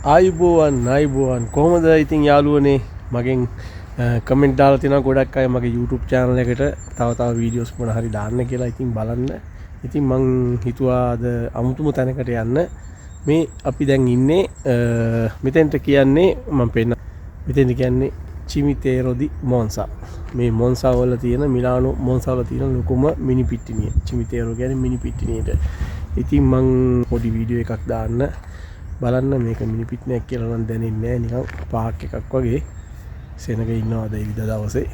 ආයුබෝවන් කොහොමද ඉතින් යාළුවනේ මගෙන් කමෙන්ට් දාලා තියෙනවා ගොඩක් අය මගේ YouTube channel එකට තව වීඩියෝස් මොන හරි දාන්න කියලා. ඉතින් බලන්න. ඉතින් මං හිතුවා අද අමුතුම තැනකට යන්න. මේ අපි දැන් ඉන්නේ මෙතෙන්ට කියන්නේ මම පෙන්න මෙතෙන්ට කියන්නේ Cimitero di Monza. මේ මොන්සා වල තියෙන මිලානෝ මොන්සා වල තියෙන ලොකුම මිනි පිට්ටිනිය. Cimitero කියන්නේ මිනි පිට්ටිනියට. ඉතින් මං පොඩි වීඩියෝ එකක් දාන්න. බලන්න මේක මිනි පිට්ටිනියක් කියලා නම් දැනෙන්නේ නැහැ. නිකන් පාක් එකක් වගේ. සෙනග ඉන්නවාද ඉරිදා දවසේ.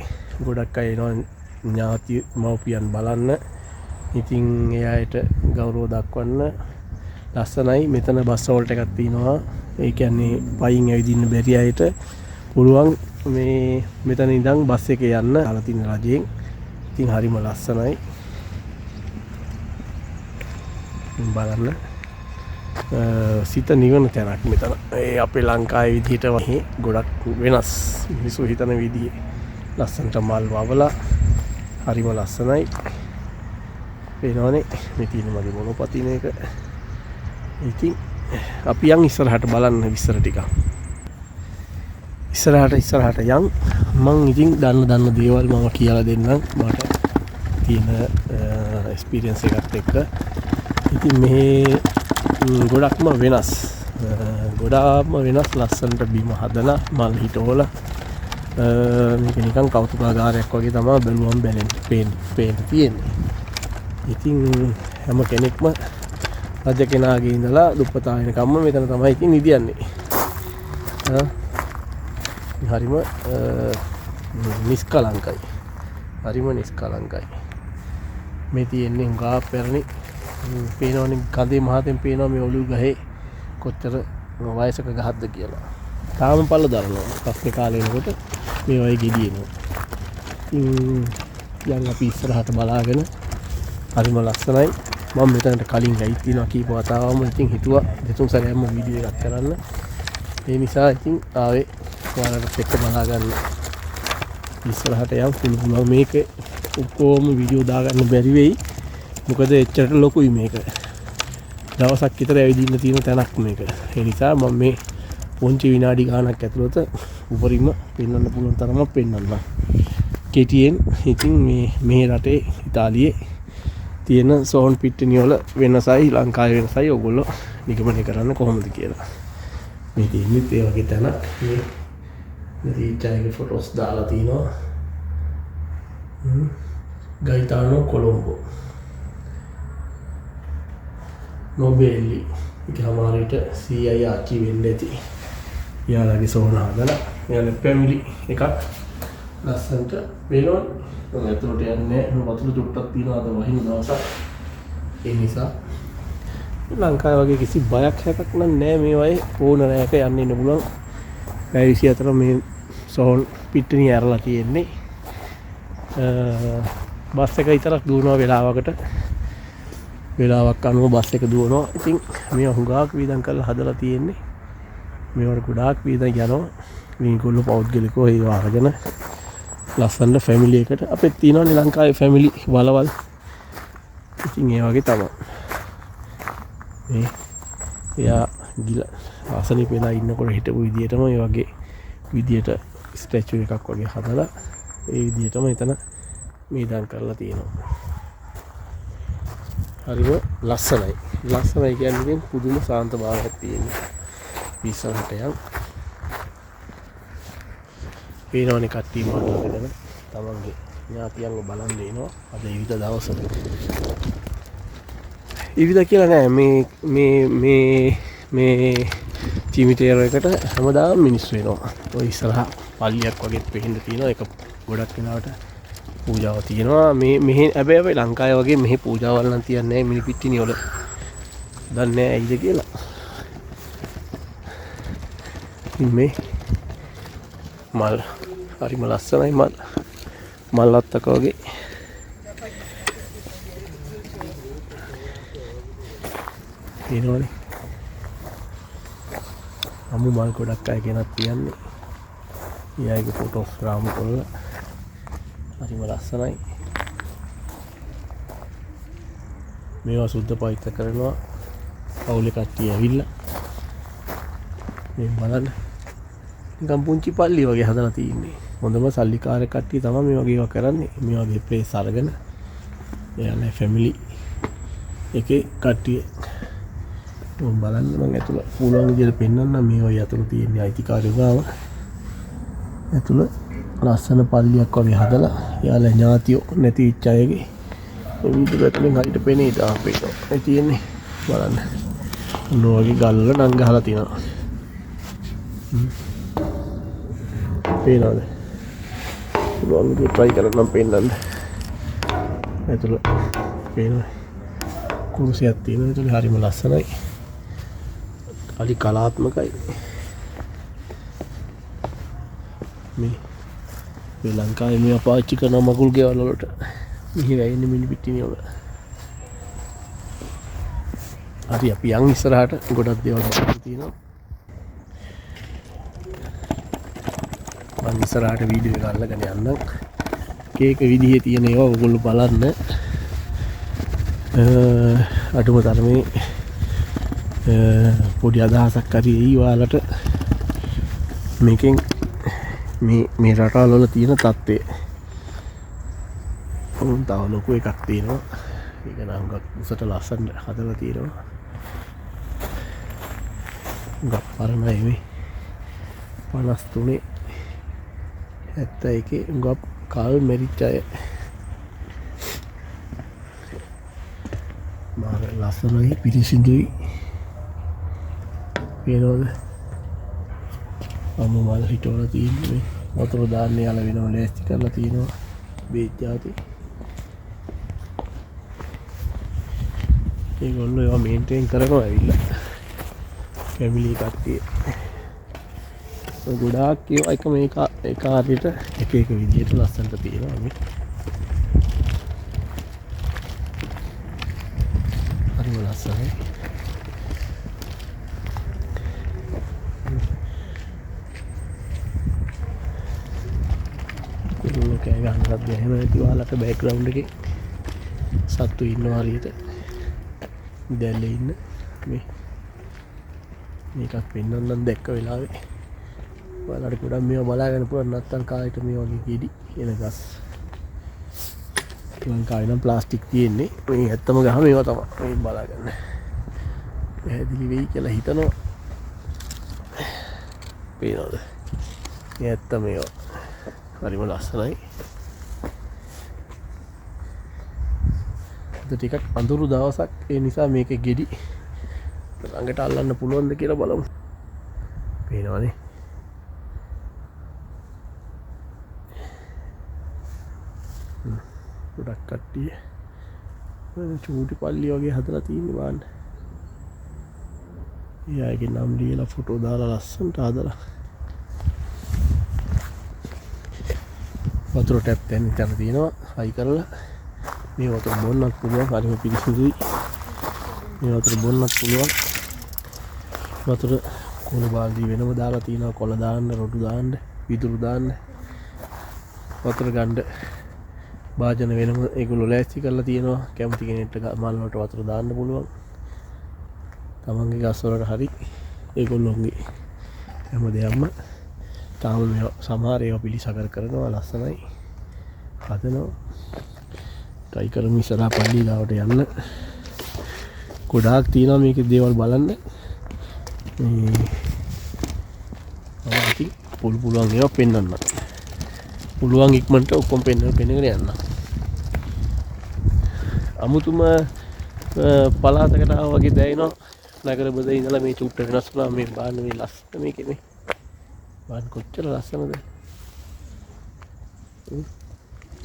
ගොඩක් අය එනවා ඥාති මව්පියන් බලන්න. ඉතින් එයාට ගෞරව දක්වන්න ලස්සනයි. මෙතන බස් හෝල්ට් එකක් තියෙනවා. ඒ කියන්නේ පයින් ඇවිදින්න බැරි අයට පුළුවන් මේ මෙතන ඉඳන් බස් එකේ යන්න. අර තියෙන රජයෙන්. ඉතින් හරිම ලස්සනයි. බලන්න. සිත නිවන තැනක් මෙතන. ඒ අපේ ලංකාවේ විදිහට වගේ ගොඩක් වෙනස්. මිනිස්සු හිතන විදිහේ ලස්සනට මල් වවලා හරිම ලස්සනයි. පේනවනේ මේ තියෙන මගේ මොනොපතින එක. ඉතින් අපි යන් ඉස්සරහට බලන්න විස්තර ටික. ඉස්සරහට යන් මං ඉතින් දන්න දේවල් මම කියලා දෙන්නම් මට තියෙන එක්ස්පීරියන්ස් එකත් එක්ක. ඉතින් මේ ගොඩක්ම වෙනස්. ගොඩාක්ම වෙනස් ලස්සනට බිම හදලා මල් හිටවලා මේක නිකන් කෞතුකාගාරයක් වගේ තමයි බැලුවම් පේන්න තියෙන්නේ. ඉතින් හැම කෙනෙක්ම රජ කෙනාගේ ඉඳලා දුප්පතා වෙනකම්ම මෙතන තමයි ඉතින් නිදියන්නේ. හරිම නිස්කලංකයි. හරිම නිස්කලංකයි. මේ තියෙන්නේ හුඟා පැරණි පේනවනේ කඳේ මහතෙන් පේනවා මේ ඔලු ගහේ කොච්චර වයසක ගහක්ද කියලා. තාම පල්ල දරනවා. පස්සේ කාලේ එනකොට මේ වගේ ගෙඩි එනවා. යන් අපි ඉස්සරහට බලාගෙන හරිම ලස්සනයි. මම මෙතනට කලින් ගිහින් තිනවා කීප වතාවම. ඉතින් හිතුවා දෙතුන් සැරයක්ම වීඩියෝ එකක් කරන්න. ඒ නිසා ඉතින් ආවේ ඔයාලට එක්ක බලා ගන්න. ඉස්සරහට යම් පුළුවන් මේක ඔක්කොම වීඩියෝ දාගන්න බැරි වෙයි. මොකද එච්චරට ලොකුයි මේක. දවසක් විතර ඇවිදින්න තියෙන තැනක් මේක. ඒ නිසා මම මේ පොන්චි විනාඩි ගානක් ඇතුළත උපරිම පෙන්වන්න පුළුවන් තරමක් පෙන්වන්නම්. කෙටියෙන් ඉතින් මේ රටේ ඉතාලියේ තියෙන සෝන් පිට්ටිනිය වල වෙනසයි ලංකාවේ වෙනසයි ඔයගොල්ලෝ නිගමනය කරන්න කොහොමද කියලා. මේ තියෙන්නේ ඒ වගේ තැනක්. මේ රීචාගේ ෆොටෝස් දාලා තිනවා. ගයිතානෝ කොලොම්බෝ නොබෙල්ලි ඒක හමාරට CI ආච්චි වෙන්න ඇති. යාළගේ සෝන හදලා යාළගේ ෆැමිලි එකක් ලස්සනට වෙනවා. ඇතුළට යන්නේ වතුර චුට්ටක් තියෙනවා අද වහින දවසක්. ඒ නිසා ලංකාවේ වගේ කිසි බයක් හැකක් නැහැ මේ වගේ ඕන රැයක යන්න ඉන්න පුළුවන්. පැය 24 මේ සෝන් පිට්ටිනිය ඇරලා තියෙන්නේ. බස් එක විතරක් දුවනවා වෙලාවක් අනුව බස් එක දුවනවා. ඉතින් මේ හුඟක් වීදම් කරලා හදලා තියෙන්නේ. මේවට ගොඩාක් වීදම් යනවා. මේගොල්ලෝ පෞද්ගලිකව ඒ වාහන ලස්සන ෆැමිලි එකට අපේ තියෙනවානේ ලංකාවේ ෆැමිලි වලවල්. ඉතින් ඒ වගේ තමයි. මේ එයා ගිල ආසනිප වෙලා ඉන්නකොට හිටපු විදියටම ඒ වගේ විදියට ස්ටැචු එකක් වගේ හදලා ඒ විදියටම එතන මේදන් කරලා තියෙනවා. හරිම ලස්සනයි. ලස්සනයි කියන්නේ පුදුම සාන්ත භාවයක් තියෙනවා. ඉස්සරහට යන් පේනවනේ කට්ටිය මාතලගෙන තමන්ගේ ඥාතියන්ව බලන් දෙනවා. අද ඉරිදා දවසක. ඉරිදා කියලා නෑ මේ Cimitero එකට හැමදාම මිනිස්සු වෙනවා. ඔය ඉස්සරහා පල්ලියක් වගේ පෙහෙන්න තියෙනවා. ඒක ගොඩක් වෙලාවට පූජාව තියෙනවා. මෙහි හැබැයි ලංකාවේ වගේ මෙහි පූජාවල් නම් තියන්නේ නැහැ මිනි පිට්ටිනිය වල. දන්නේ නැහැ ඇයිද කියලා. මේ මල් හරිම ලස්සනයි මල් අත්තක වගේ. එනවනේ. අමු මල් ගොඩක් අය ගෙනත් තියන්නේ. ඊයගේ ෆොටෝස් රාමු කරලා හරිම ලස්සනයි. මේවා සුද්ධ පවිත්‍ර කරනවා. පවුලේ කට්ටිය ඇවිල්ලා මේ බලන්න නිකම් පුංචි පල්ලි වගේ හදලා තියෙන්නේ. හොඳම සල්ලිකාර කට්ටිය තමයි මේ වගේ ඒවා කරන්නේ. මේ වගේ ප්ලේස් අරගෙන එයාලා ෆැමිලි එකේ කට්ටිය බලන්න මම ඇතුළ පුළුවන් විදිහට පෙන්වන්න. මේ වගේ අතුරු තියෙන අයිතිකාරයෝ ගාව ඇතුළ ලස්සන පල්ලියක් වගේ හදලා එයාලා ඥාතියෝ නැති වෙච්ච අයගේ වීදුරු ඇතුලෙන් හරියට පෙනේ දාපේක. ඒ තියෙන්නේ බලන්න. ඔන්න වගේ ගල්වල නම් ගහලා තියෙනවා. පේනවද? පුළුවන් විදිහට try කරන්න පෙන්නන්න. ඇතුළ පේනවා. කුරුසියක් තියෙනවා. ඒතුලේ හරිම ලස්සනයි. අලි කලාත්මකයි. මේ ශ්‍රී ලංකාවේ මේ පාවිච්චි කරන මගුල් ගෙවල් වලට මෙහි වැයෙන්නේ මිනි පිටිනේ වල. හරි අපි යන් ඉස්සරහට ගොඩක් දේවල් බලන්න තියෙනවා. මම ඉස්සරහට වීඩියෝ එක අල්ලගෙන යන්නම්. කේක විදිහේ තියෙන ඒවා ඔයගොල්ලෝ බලන්න. අඩුම තරමේ පොඩි අදහසක් හරි එයි ඔයාලට මේකෙන් මේ රටවල් වල තියෙන තත්ත්වය. තව ලොකු එකක් තියෙනවා. ඒක නම් හුඟක් උසට ලස්සන හදලා තියෙනවා. හුඟක් පරණයි මේ 53 71 හුඟක් කල් මෙරිච්ච අය. මාර ලස්සනයි පිරිසිදුයි. පේනවද? අම්මු මල් හිටවල තියෙන්නේ වතුර දාන්න යාල වෙනව ලෑස්ති කරලා තියෙනවා. බේත් જાති. ඒගොල්ලෝ ඒවා මේන්ටේන් කරනවා ඇවිල්ලා. ෆැමිලි කට්ටිය. ගොඩාක් ඒවා එක මේ කාර්යයට එක එක විදිහට ලස්සනට තියෙනවා මේ. හරිම ලස්සනයි. කුරුල්ලෝ කෑ ගහනවත් එහෙම නැති ඔයාලට බෑග්ග්‍රවුන්ඩ් එකේ සත්තු ඉන්නවා හරියට. දැල්ලේ ඉන්න මේකක් පෙන්වන්නම් දැක්ක වෙලාවේ. ඔයාලට ගොඩක් මේවා බලාගෙන පුළුවන්. නැත්තම් කාලෙට මේ වගේ ගෙඩි එන ගස්. ලංකාවේ නම් ප්ලාස්ටික් තියෙන්නේ. මේ ඇත්තම ගහ මේවා තමයි. මේ බලාගන්න. පැහැදිලි වෙයි කියලා හිතනවා. පේනවද? මේ ඇත්ත මේවා. හරිම ලස්සනයි. ටිකක් අඳුරු දවසක් ඒ නිසා මේකේ ගෙඩි ළඟට අල්ලන්න පුළුවන්ද කියලා බලමු. පේනවනේ. ගොඩක් කට්ටිය චූටි පල්ලි වගේ හදලා තියෙන්නේ බලන්න. එයාගේ නම් ලියලා ෆොටෝ දාලා ලස්සනට හදලා. වතුර ටැප් එකෙන් ඉතන තියෙනවා. හයි කරලා මේ වතුර බොන්නත් පුළුවන්. හරිම පිරිසිදුයි. මේ වතුර බොන්නත් පුළුවන්. වතුර කොළ බාල්දි වෙනම දාලා තියෙනවා. කොළ දාන්න, රොඩු දාන්න, විදුරු දාන්න. වතුර ගන්න භාජන වෙනම ඒගොල්ලෝ ලෑස්ති කරලා තියෙනවා. කැමති කෙනෙක්ට මල් වලට වතුර දාන්න පුළුවන්. තමන්ගේ ගස් වලට හරි ඒගොල්ලෝගේ හැම දෙයක්ම තාම මේ සමහර ඒවා පිළිසකර කරනවා. ලස්සනයි. හදනවා. try කරමු ඉස්සරහ පල්ලි ගාවට යන්න. ගොඩාක් තියෙනවා මේකේ දේවල් බලන්න. මේ පුළුවන් ඒවා පෙන්වන්න. පුළුවන් ඉක්මනට ඔක්කොම පෙන්වගෙන යන්න. අමුතුම පළාතකට ආවා වගේ දැනෙනවා. නගර බද ඉඳලා මේ චුට්ට වෙනස් වුණා. මේ බාන්න මේ ලස්සන මේකේ මේ බාන්න කොච්චර ලස්සනද.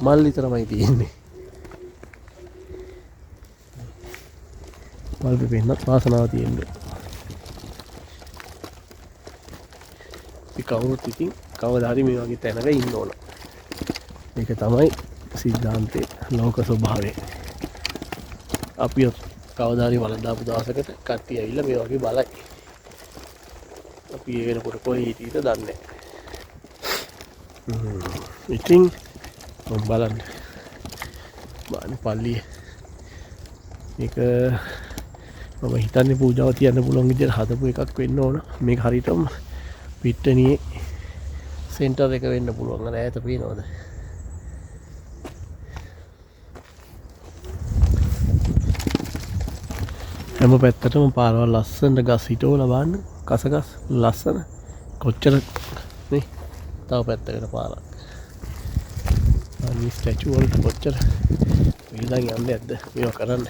මල් විතරමයි තියෙන්නේ. මල් පෙන්නත් වාසනාව තියෙන්නේ. කවුරුත් ඉතින් කවදා හරි මේ වගේ තැනක ඉන්න ඕන. මේක තමයි සිද්ධාන්තයේ ලෝක ස්වභාවය. අපි කවදා හරි වළඳාපු දවසකට කට්ටිය ඇවිල්ලා මේ වගේ බලයි. අපි ඒ වෙනකොට කොහේ හිටියද දන්නේ නැහැ. ඉතින් බලන්න. බාන පල්ලිය මේක මම හිතන්නේ පූජාව තියන්න පුළුවන් විදිහට හදපු එකක් වෙන්න ඕන. මේක හරියටම පිට්ටනියේ සෙන්ටර් එක වෙන්න පුළුවන්. අර ඈත පේනවද? හැම පැත්තටම පාරවල් ලස්සනට ගස් හිටවලා බලන්න. කසගස් ලස්සන. කොච්චර නේ? තව පැත්තකට පාරක්. අනිත් ස්ටැචු වලට කොච්චර විලං යන්නේ නැද්ද මේවා කරන්න?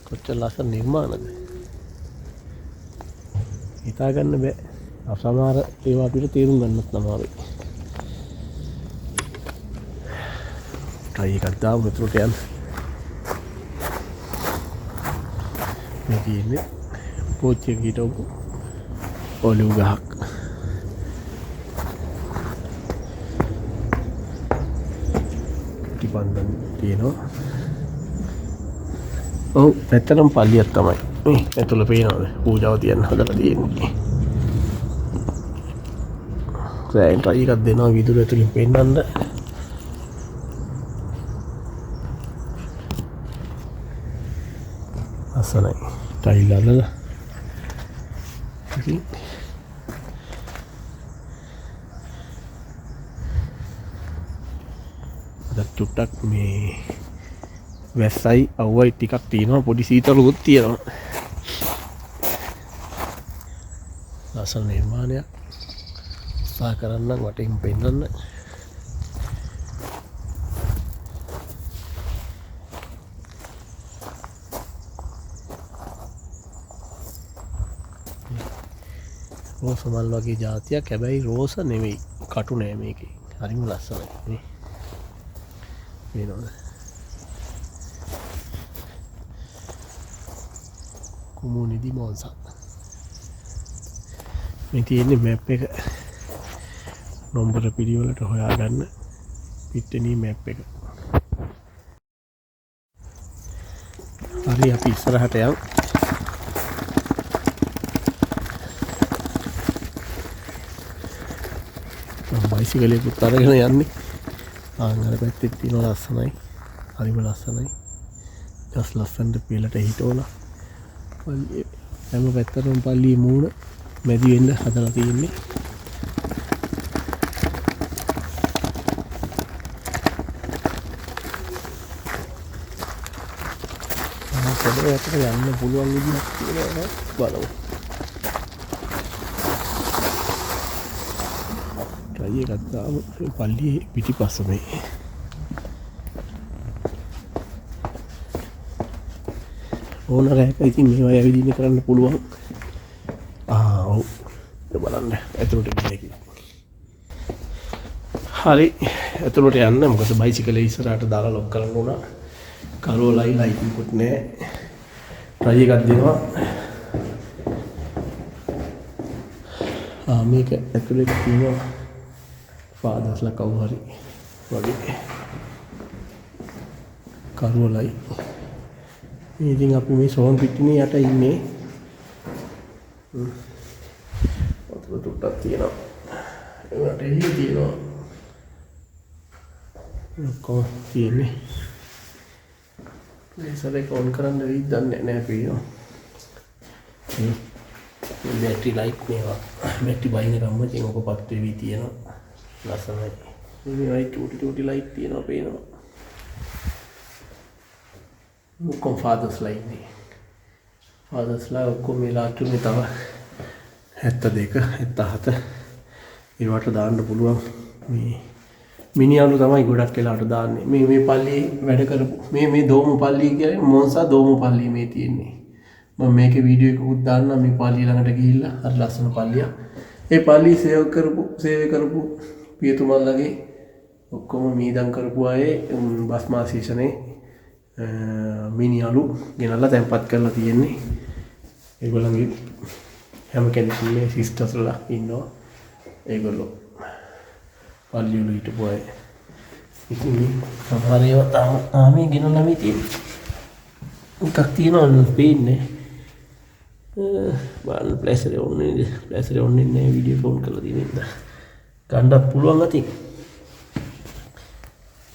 කොච්චර ලස්සන නිර්මාණද? හිතා ගන්න බෑ. සමහර ඒවා අපිට තේරුම් ගන්නත් අමාරුයි. try එකක් දාමු මෙතනට යන්න. මේ කියන්නේ පෝච්චියක හිටවපු ඔලිව් ගහක්. ටිපන්දන් තියෙනවා. ඔව් පැත්තටම පල්ලියක් තමයි. මේ ඇතුළ පේනවද? පූජාව තියන්න හදලා තියෙන්නේ. සෑහෙන try එකක් දෙනවා විදුර ඇතුලින් පෙන්නන්න. අසනයි ටයිල් අරලා ඉතින් අද චුට්ටක් මේ වැස්සයි අවුවයි ටිකක් තියෙනවා පොඩි සීතලුත් තියෙනවා ලස්සන නිර්මාණයක් උත්සාහ කරන්නම් වටින් පෙන්නන්න රෝස මල් වගේ ජාතියක් හැබැයි රෝස නෙවෙයි කටු නෑ මේකේ හරිම ලස්සනයි නේ පේනවද කුමුනිදි මොන්සා මේ තියෙන්නේ මැප් එක නම්බර පිළිවෙලට හොයාගන්න පිට්ටනිය මැප් එක හරි අපි ඉස්සරහට යමු බයිසිකලයකුත් අරගෙන යන්නේ ආංගල පැත්තේ තියෙන ලස්සනයි හරිම ලස්සනයි ගස් ලස්සනට පිළට හිටවලා පල්ලිය හැම පැත්තටම පල්ලියේ මූණ මැදි වෙන්න හදලා තියෙන්නේ පොඩ්ඩක් යන්න පුළුවන් විදිහක් තියෙනවා බලමු එකක් දාමු පල්ලියේ පිටිපස්ස මේ ඕන රැයක ඉතින් මේවා ඇවිදින්න කරන්න පුළුවන් ඔව් බලන්න ඇතුළට ගිහින් හරි ඇතුළට යන්න මොකද බයිසිකලේ ඉස්සරහට දාලා ලොක් කරන්න උනා කරෝලයි ලයිට්කුත් නෑ try එකක් දෙනවා මේක ඇතුළේ තියෙනවා ෆාදර්ස්ලා කවුරු හරි වගේ කරවලයි ඉතින් අපි මේ සෝන් පිටිනේ යට ඉන්නේ ඔතන තුට්ටක් තියෙනවා ඒකට එළිය තියෙනවා ඔක්කොම තියෙන්නේ මේසරේ ඔන් කරන්න වෙයිද දන්නේ නැහැ පේනවා බැටරි ලයිට් මේවා බැටරි බයින ගම්ම ඉතින් ඔක පත් වෙවි තියෙනවා ලස්සනයි මේ චූටි ලයිට් තියෙනවා පේනවා ඔක්කොම ෆාදර්ස්ලා ඉන්නේ ෆාදර්ස්ලා ඔක්කොම මේලා තුනේ තව 72 77 ඒවට දාන්න පුළුවන් මේ මිනිහලු තමයි ගොඩක් වෙලාවට දාන්නේ මේ පල්ලියේ වැඩ කරපු මේ දෝම පල්ලිය කියන්නේ මොන්සා දෝම පල්ලිය මේ තියෙන්නේ මම මේකේ වීඩියෝ එකකුත් දාන්නම් මේ පල්ලිය ළඟට ගිහිල්ලා හරි ලස්සන පල්ලියක් ඒ පල්ලිය සේවය කරපු පියතුමල්ලගේ ඔක්කොම මීදම් කරපු අය බස්මා ශීෂණේ මිනිහලු ගෙනල්ලා තැන්පත් කරලා තියෙන්නේ ඒගොල්ලන්ගේ හැම කෙනෙක්ම මේ සිස්ටර්ස්ලා ඉන්නවා ඒගොල්ලෝ පල්ලිය වල හිටපු අය ඉතින් සමහර ඒවා තාම ගෙනල්ලා මේ තියෙන්නේ එකක් තියෙනවා පේන්නේ බලන්න ප්ලේසරේ ඔන්නේ නැහැ වීඩියෝ ෆෝන් කරලා තියෙනවා ගණ්ඩක් පුළුවන් අතින්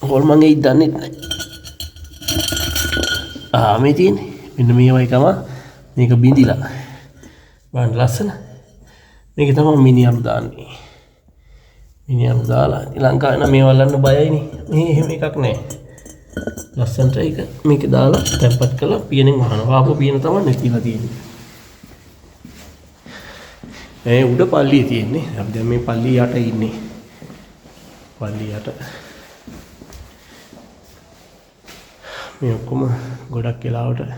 හොල්මන් එයි දන්නෙත් නැහැ මේ තියෙන්නේ මෙන්න මේවයි තමයි මේක බිඳිලා බලන්න ලස්සන මේක තමයි මිනි අලු දාන්නේ මිනි අලු දාලා ලංකාවේ නම් මේ වල්ලන්න බයයිනේ මේ එහෙම එකක් නැහැ ලස්සනට ඒක මේක දාලා තැම්පත් කරලා පියනෙන් වහනවා ආපහු පියන තමයි නැතිලා තියෙන්නේ උඩ පල්ලිය තියෙන්නේ අපි දැන් මේ පල්ලිය යට ඉන්නේ පල්ලිය යට මේ ඔක්කොම ගොඩක් වෙලාවට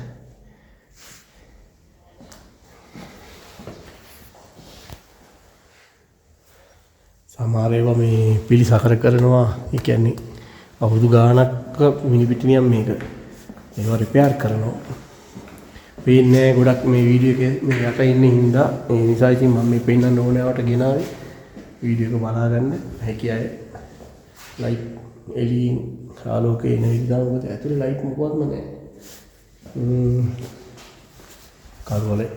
සමහර ඒවා මේ පිළිසකර කරනවා ඒ කියන්නේ අවුරුදු ගාණක් මිනි පිටිනියම් මේක ඒවා රිපෙයාර් කරනවා පේන්නේ ගොඩක් මේ වීඩියෝ එකේ මේ යට ඉන්නේ හින්දා ඒ නිසා ඉතින් මම මේ පෙන්නන්න ඕනෑවට ගෙනාවේ වීඩියෝ එක බලා ගන්න හැකි අය ලයිට් එළියෙන් ආලෝකේ එන විදිහ මොකද ඇතුලේ ලයිට් මොකවත්ම නැහැ කරුවලේ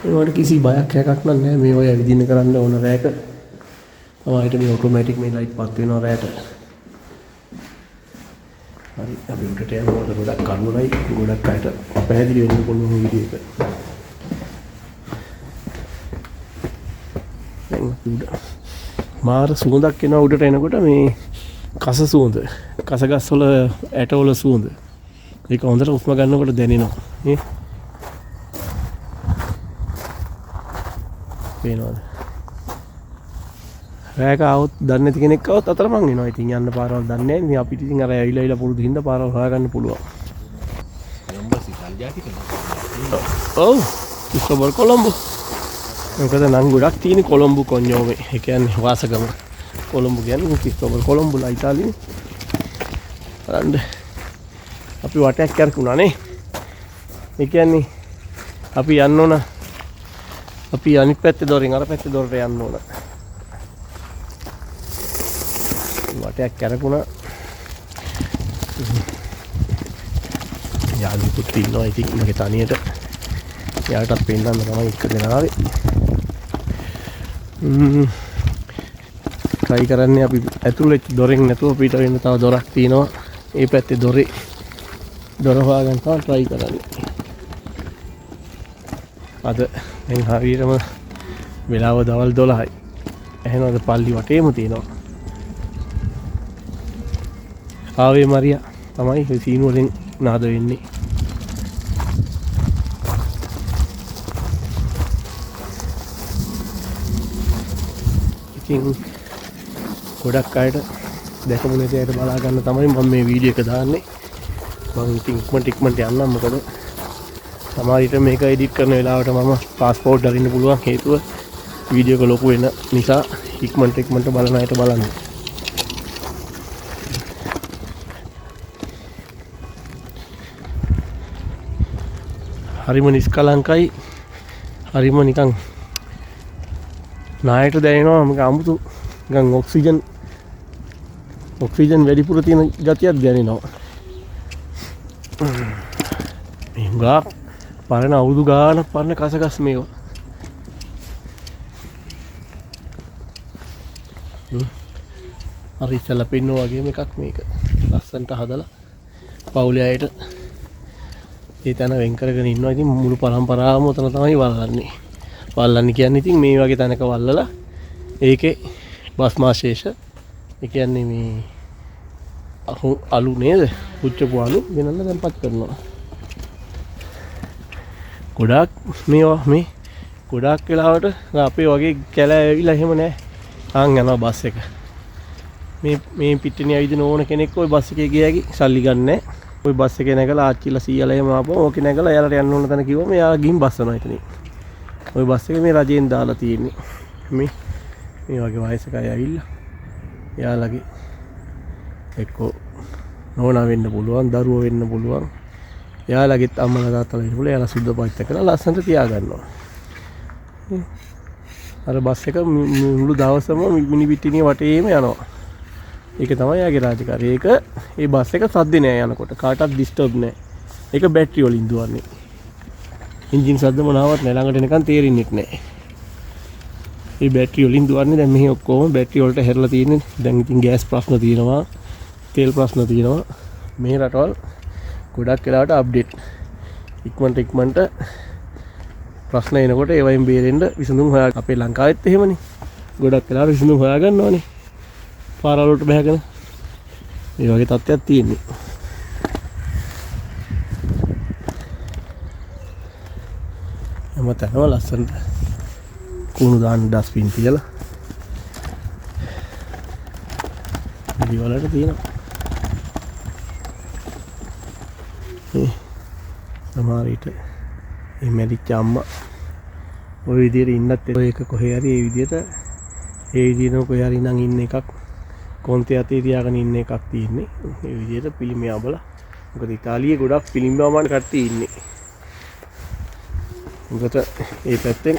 ඒවට කිසි බයක් හැකක් නැහැ මේ ඔය ඇවිදින්න කරන්න ඕන රෑක තමයි මේ ඔටෝමැටික් මේ ලයිට් පත් වෙනවා රෑට හරි අපි උඩට යනකොට ගොඩක් කරුවලයි ගොඩක් අයට පැහැදිලි වෙන්න පුළුවන් වීඩියෝ එක දැන් උඩ මාර සුවඳක් එනවා උඩට එනකොට මේ කස සුවඳ කසගස් වල ඇට වල සුවඳ ඒක හොඳට උස්ම ගන්නකොට දැනෙනවා නේ පේනවද රෑක આવොත් දන්නේ නැති කෙනෙක් આવොත් අතරමං වෙනවා ඉතින් යන්න පාරවල් දන්නේ නැහැ ඉතින් අපිට ඉතින් අර ඇවිල්ලා පුරුදු හින්දා පාරවල් හොයාගන්න පුළුවන් නම්බර් සිකල්ජාති කෙනා ඔව් කිස්කොබර් කොළඹ මොකද නම් ගොඩක් තියෙන කොළඹ කොන්යෝමේ ඒ කියන්නේ වාසගම කොළඹ කියන්නේ කිස්කොබර් කොළඹලා ඉතාලියේ බලන්න අපි වටයක් කරකුණා නේ ඒ කියන්නේ අපි යන්න ඕන අපි අනිත් පැත්තේ දොරින් අර පැත්තේ දොරට යන්න ඕන වටයක් කරකුණා යාළුවෙකුත් ඉන්නවා ඉතින් මගේ තනියට යාටත් පෙන්නන්න තමයි එක්කගෙන ආවේ try කරන්නේ අපි ඇතුළේ දොරෙන් නැතුව පිට වෙන්න තව දොරක් තියෙනවා ඒ පැත්තේ දොර හොයාගන්න තමයි try කරන්නේ අද දැන් හරියටම වෙලාව දවල් 12යි එහෙනම් පල්ලි වටේම තියෙනවා ආවේ මරියා තමයි ඔය සීනු වලින් නාද වෙන්නේ ඉතින් ගොඩක් අයට දැකමු නැති අයට බලා ගන්න තමයි මම මේ වීඩියෝ එක දාන්නේ මම ඉතින් ඉක්මනට යන්නම් මොකද සමහරවිට මේක එඩිට් කරන වෙලාවට මම පාස්පෝර්ට් අරින්න පුළුවන් හේතුව වීඩියෝ එක ලොකු වෙන නිසා ඉක්මනට බලන අයට බලන්න හරිම නිස්කලංකයි හරිම නිකන් නායට දැනෙනවා මගේ 아무තු නිකන් ඔක්සිජන් වැඩිපුර තියෙන ගතියක් දැනෙනවා මේ පරණ අවුරුදු ගානක් පරණ කසගස් මේවා අර ඉස්සලා පෙන්නෝ වගේම එකක් මේක ලස්සන්ට හදලා පවුලේ අයට ඒ තැන වෙන් කරගෙන ඉන්නවා ඉතින් මුළු පරම්පරාවම උතන තමයි වල්ලන්නේ කියන්නේ ඉතින් මේ වගේ තැනක වල්ලලා ඒකේ බස්මාශේෂ ඒ කියන්නේ මේ අලු නේද පුච්චපු අලු ගෙනල්ලා දැන්පත් කරනවා ගොඩක් මේවා මේ ගොඩක් වෙලාවට අපේ වගේ කැලෑ ඇවිල්ලා එහෙම නැහැ ආන් යනවා බස් එක මේ පිටිනේ ඇවිදින ඕන කෙනෙක් ওই බස් එකේ ගියාකි සල්ලි ගන්නෑ ওই බස් එකේ නැගලා ආච්චිලා සීයලා එහෙම ආපුවම ඕකේ නැගලා එයාලට යන්න ඕන තැන කිව්වම එයා ගිහින් බස් යනවා එතනින් ওই බස් එක මේ රජයෙන් දාලා තියෙන්නේ මේ වගේ වයසක අය ඇවිල්ලා එයාලගේ එක්කෝ නෝනා වෙන්න පුළුවන් දරුවෝ වෙන්න පුළුවන් එයාලගෙත් අම්මලා තාත්තලා ඉන්න පුළුවන් එයාලා සුද්ධ පවිත්‍ර කරලා ලස්සනට තියාගන්නවා අර බස් එක මුළු දවසම මිනි පිටිනිය වටේම යනවා ඒක තමයි යාගේ රාජකාරිය ඒක ඒ බස් එක සද්ද නෑ යනකොට කාටවත් ඩිස්ටර්බ් නෑ ඒක බැටරි වලින් දුවන්නේ එන්ජින් සද්ද මොනවත් නෑ ළඟට එනකන් තේරෙන්නේ නෑ මේ බැටරි වලින් දුවන්නේ දැන් මෙහි ඔක්කොම බැටරි වලට හැරලා තියෙන්නේ දැන් ඉතින් ගෑස් ප්‍රශ්න තියෙනවා තෙල් ප්‍රශ්න තියෙනවා මේ රටවල් ගොඩක් වෙලාවට අප්ඩේට් ඉක්මනට ප්‍රශ්න එනකොට ඒවයින් බේරෙන්න විසඳුම් හොයා අපේ ලංකාවෙත් එහෙමනේ ගොඩක් වෙලාවට විසඳුම් හොයා ගන්නවනේ පාරවල් වලට බහගෙන මේ වගේ තත්ත්වයක් තියෙන්නේ හැමතැනම ලස්සනට කුණු දාන්න ඩස්බින් තියලා ඉවලට තියෙනවා සමහර විට මේ මැරිච්ච අම්මා ওই විදිහට ඉන්නත් ඒක කොහේ හරි ඒ විදිහටම කොහේ හරි නම් ඉන්න එකක් කොන්තේ අතේ තියාගෙන ඉන්න එකක් තියෙන්නේ ඒ විදිහට පිළිම යබලා මොකද ඉතාලියේ ගොඩක් පිළිම යවන්න කට්ටිය ඉන්නේ මොකද ඒ පැත්තෙන්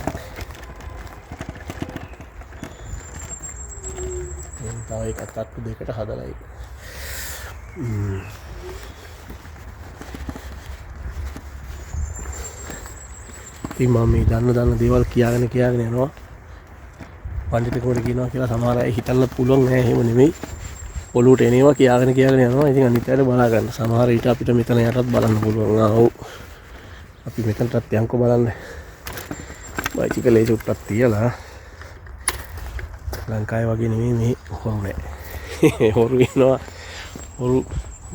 තව එකක් අට්ටු දෙකට හදලා ඉතින් මම මේ දන්න දේවල් කියාගෙන යනවා පඬිතුකෝට කියනවා කියලා සමහර අය හිතන්න පුළුවන් නෑ එහෙම නෙමෙයි ඔලුවට එනවා කියාගෙන යනවා ඉතින් අනිත් අයට බලා ගන්න සමහර විට අපිට මෙතන යටත් බලන්න පුළුවන් ඔව් අපි මෙතනටත් යන්කෝ බලන්න බයිසිකලේ චුට්ටක් තියලා ලංකාවේ වගේ නෙමෙයි මේ හොරු නෑ හොරු ඉන්නවා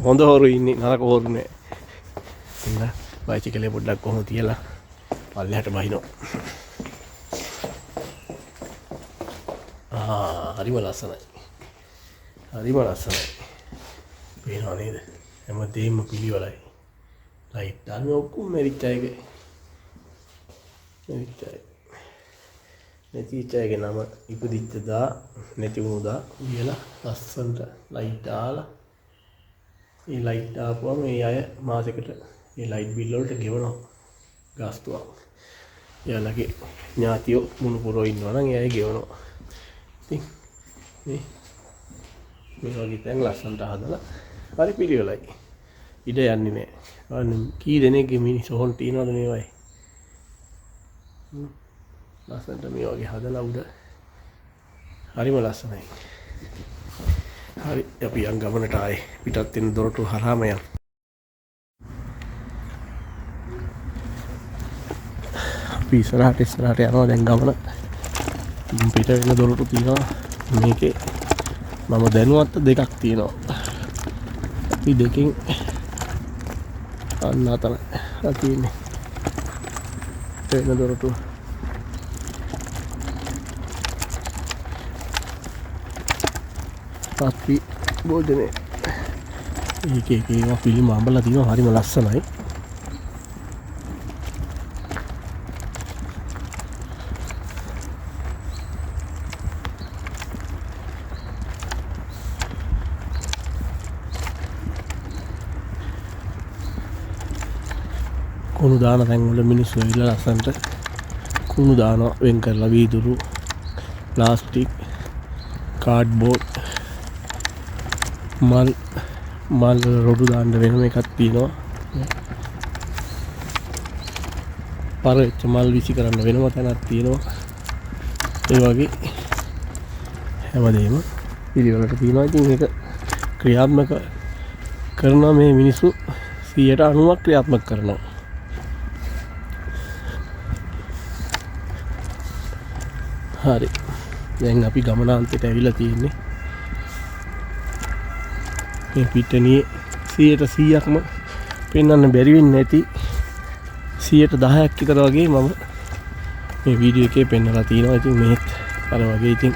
හොඳ හොරු ඉන්නේ නරක හොරු නෑ ඉන්න බයිසිකලේ පොඩ්ඩක් කොහොම තියලා පල්ලෙහාට බහිනවා හරිම ලස්සනයි පේනවා නේද හැමදේම පිළිවෙලයි ලයිට් දාන්න ඔක්කොම මැරිච්ච අයගේ නැතිච්ච අයගේ නම ඉපදිච්ච දා නැති වුණු දා කියලා ලස්සනට ලයිට් දාලා ඒ ලයිට් දාපුවම මේ අය මාසෙකට ඒ ලයිට් බිල් වලට ගෙවනවා ගාස්තුවක් එයාලගේ ඥාතියෝ මුණුපුරෝ ඉන්නවා නම් ඒ අය ගෙවනවා ඉතින් මේ වගේ තැන් ලස්සනට හදලා හරි පිළිවෙලයි ඉඩ යන්නේ නෑ කී දෙනෙක්ගේ මිනිස්සුන් තියනවද මේ වගේ ලස්සනට මේ වගේ හදලා උඩ හරිම ලස්සනයි හරි අපි යන් ගමනට ආයේ පිටත් වෙන දොරටු හරහාම යන් අපි ඉස්සරහට යනවා දැන් ගමන පිට වෙන දොරටු තියෙනවා මේකේ මම දැනුවත් දෙකක් තියෙනවා අපි දෙකෙන් අන්න අතන තියෙන්නේ වෙන දොරටු අපි භෝජනේ එක ඒවා පිළිම අඹලා තියෙනවා හරිම ලස්සනයි කුණු දාන තැන් වල මිනිස්සු ඇවිල්ලා ලස්සනට කුණු දානවා වෙන් කරලා වීදුරු ප්ලාස්ටික් කාඩ්බෝඩ් මල් රොඩු දාන්න වෙනම එකක් තියෙනවා පරෙච්ච මල් විසි කරන්න වෙනම තැනක් තියෙනවා ඒ වගේ හැමදේම පිළිවෙලට තියෙනවා ඉතින් මේක ක්‍රියාත්මක කරනවා මේ මිනිස්සු 90% ක්‍රියාත්මක කරනවා හරි දැන් අපි ගමනාන්තයට ඇවිල්ලා තියෙන්නේ මේ පිටණියේ 100%ක්ම පෙන්වන්න බැරි වෙන්නේ නැති 10%ක් විතර වගේ මම මේ වීඩියෝ එකේ පෙන්වලා තියෙනවා. ඉතින් මේත් අර වගේ ඉතින්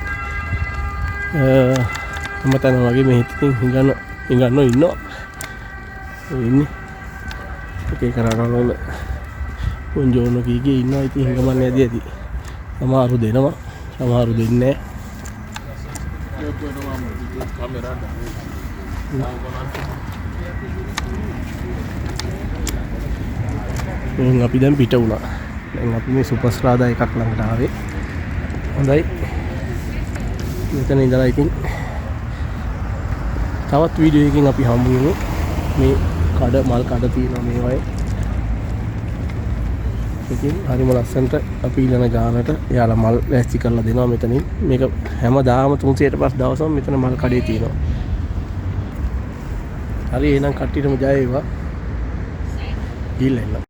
හැමතැනම වගේ මේත් ඉතින් හිඟන්නෝ ඉන්නවා. ඉන්නේ ඒකේ කරාරවල පොන්ජෝන කීගේ ඉන්නවා. ඉතින් හිඟමන්නේ ඇදී ඇති. සමහරු දෙනවා සමහරු දෙන්නේ නැහැ. අපි දැන් පිට වුණා. දැන් අපි මේ සුපස්රාදා එකක් ළඟට ආවේ. හොඳයි. මෙතන ඉඳලා ඉතින් තවත් වීඩියෝ එකකින් අපි හම්බ වෙමු. මේ මල් කඩ තියෙනවා මේ වගේ. ඉතින් හරිම ලස්සනට අපි ඊළඟ ගානට යාලා මල් ලෑස්ති කරලා දෙනවා මෙතනින්. මේක හැමදාම 305 දවසම මෙතන මල් කඩේ තියෙනවා. හරි එහෙනම් කට්ටියටම ජය වේවා. ගිහිල්ලා එන්න.